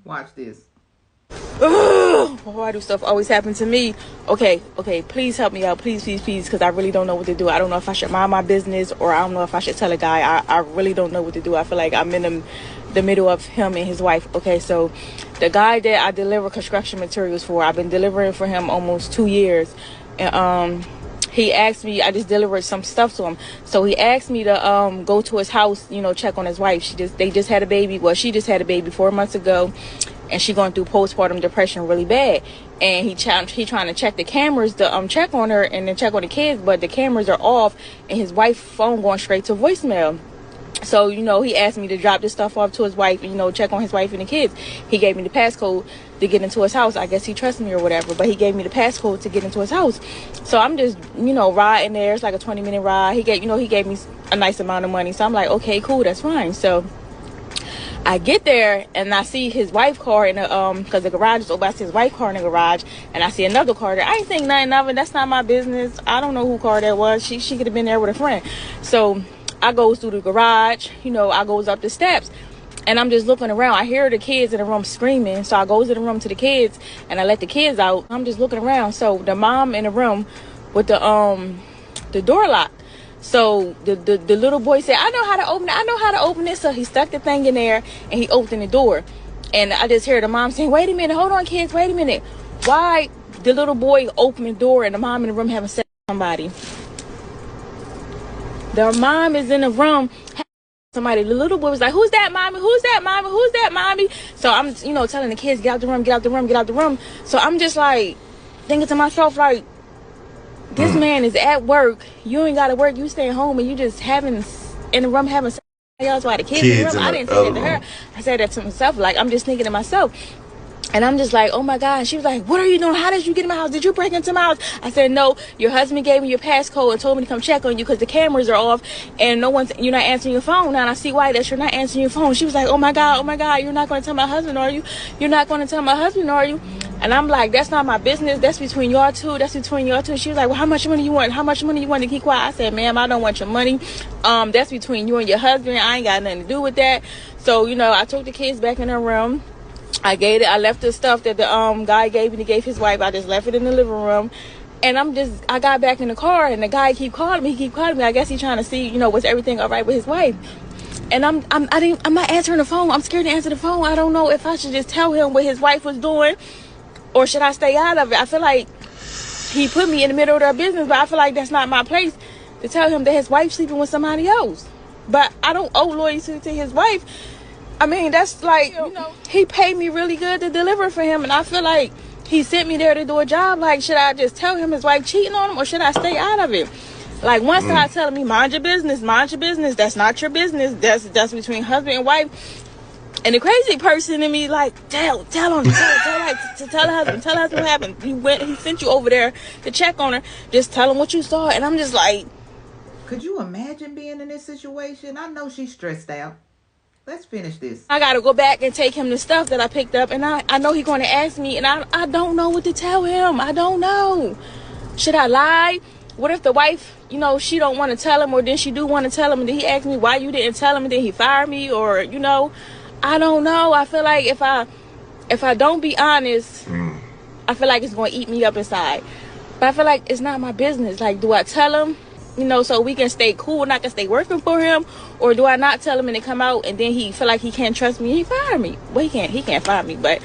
Watch this. Why do stuff always happen to me? Okay, please help me out. Please, because I really don't know what to do. I don't know if I should mind my business or I don't know if I should tell a guy. I really don't know what to do. I feel like I'm in the middle of him and his wife. Okay, so the guy that I deliver construction materials for, I've been delivering for him almost 2 years. And he asked me, I just delivered some stuff to him. So he asked me to go to his house, check on his wife. They just had a baby. Well, she just had a baby 4 months ago. And she going through postpartum depression really bad. And he trying to check the cameras to check on her and then check on the kids, but the cameras are off and his wife's phone going straight to voicemail. So, he asked me to drop this stuff off to his wife and, check on his wife and the kids. He gave me the passcode to get into his house. I guess he trusts me or whatever, but he gave me the passcode to get into his house. So I'm just, riding there. It's like a 20-minute ride. He gave me a nice amount of money. So I'm like, okay, cool, that's fine. So I get there and I see his wife's car in the because the garage is open. I see his wife's car in the garage and I see another car there. I ain't think nothing of it. That's not my business. I don't know who car that was. She could have been there with a friend. So I goes through the garage. I goes up the steps and I'm just looking around. I hear the kids in the room screaming. So I goes in the room to the kids and I let the kids out. I'm just looking around. So the mom in the room with the door locked. So the little boy said, I know how to open it. So he stuck the thing in there and he opened the door. And I just hear the mom saying, wait a minute, hold on, kids, wait a minute. Why the little boy opened the door and the mom in the room having sex with somebody? The mom is in the room having somebody. The little boy was like, who's that, mommy? Who's that, mommy? Who's that, mommy? So I'm, telling the kids, get out the room, get out the room, get out the room. So I'm just like thinking to myself, like, this man is at work. You ain't got to work. You stay home and you just in the room having somebody else while the kids in the room. I didn't say that to her. I said that to myself. Like, I'm just thinking to myself. And I'm just like, oh my God. She was like, what are you doing? How did you get in my house? Did you break into my house? I said, no, your husband gave me your passcode and told me to come check on you because the cameras are off and you're not answering your phone. Now, and I see why that you're not answering your phone. She was like, oh my God, you're not going to tell my husband, are you? You're not going to tell my husband, are you? And I'm like, that's not my business. That's between y'all two. That's between y'all two. She was like, well, how much money you want? How much money you want to keep quiet? I said, ma'am, I don't want your money. That's between you and your husband. I ain't got nothing to do with that. So, I took the kids back in their room. I left the stuff that the guy gave me to give his wife. I just left it in the living room. And I got back in the car and the guy keep calling me. I guess he's trying to see, was everything all right with his wife? And I'm not answering the phone. I'm scared to answer the phone. I don't know if I should just tell him what his wife was doing or should I stay out of it. I feel like he put me in the middle of their business, but I feel like that's not my place to tell him that his wife's sleeping with somebody else. But I don't owe loyalty to his wife. I mean, that's like, he paid me really good to deliver for him. And I feel like he sent me there to do a job. Like, should I just tell him his wife cheating on him or should I stay out of it? Like, one side telling me, mind your business. That's not your business. That's between husband and wife. And the crazy person in me, like, tell the husband what happened. He sent you over there to check on her. Just tell him what you saw. And I'm just like, could you imagine being in this situation? I know she's stressed out. Let's finish this. I got to go back and take him the stuff that I picked up. And I know he's going to ask me. And I don't know what to tell him. I don't know. Should I lie? What if the wife, she don't want to tell him or then she do want to tell him. And then he asked me why you didn't tell him and then he fired me or, I don't know. I feel like if I don't be honest, I feel like it's going to eat me up inside. But I feel like it's not my business. Like, do I tell him? So we can stay cool and I can stay working for him? Or do I not tell him and it come out and then he feel like he can't trust me and he fire me? Well, he can't fire me, but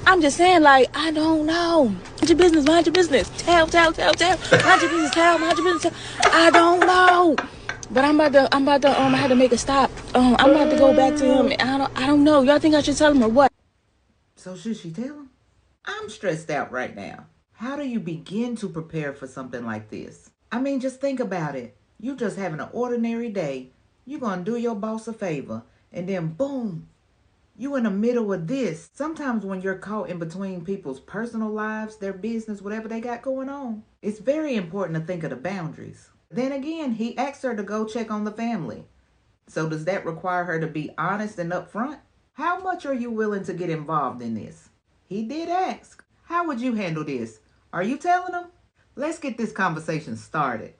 I'm just saying, like, I don't know. Mind your business. Tell. Mind your business, mind your business. I don't know. But I'm about to I had to make a stop. I'm about to go back to him. I don't know. Y'all think I should tell him or what? So should she tell him? I'm stressed out right now. How do you begin to prepare for something like this? I mean, just think about it. You just having an ordinary day. You're going to do your boss a favor. And then, boom, you in the middle of this. Sometimes when you're caught in between people's personal lives, their business, whatever they got going on, it's very important to think of the boundaries. Then again, he asked her to go check on the family. So does that require her to be honest and upfront? How much are you willing to get involved in this? He did ask. How would you handle this? Are you telling him? Let's get this conversation started.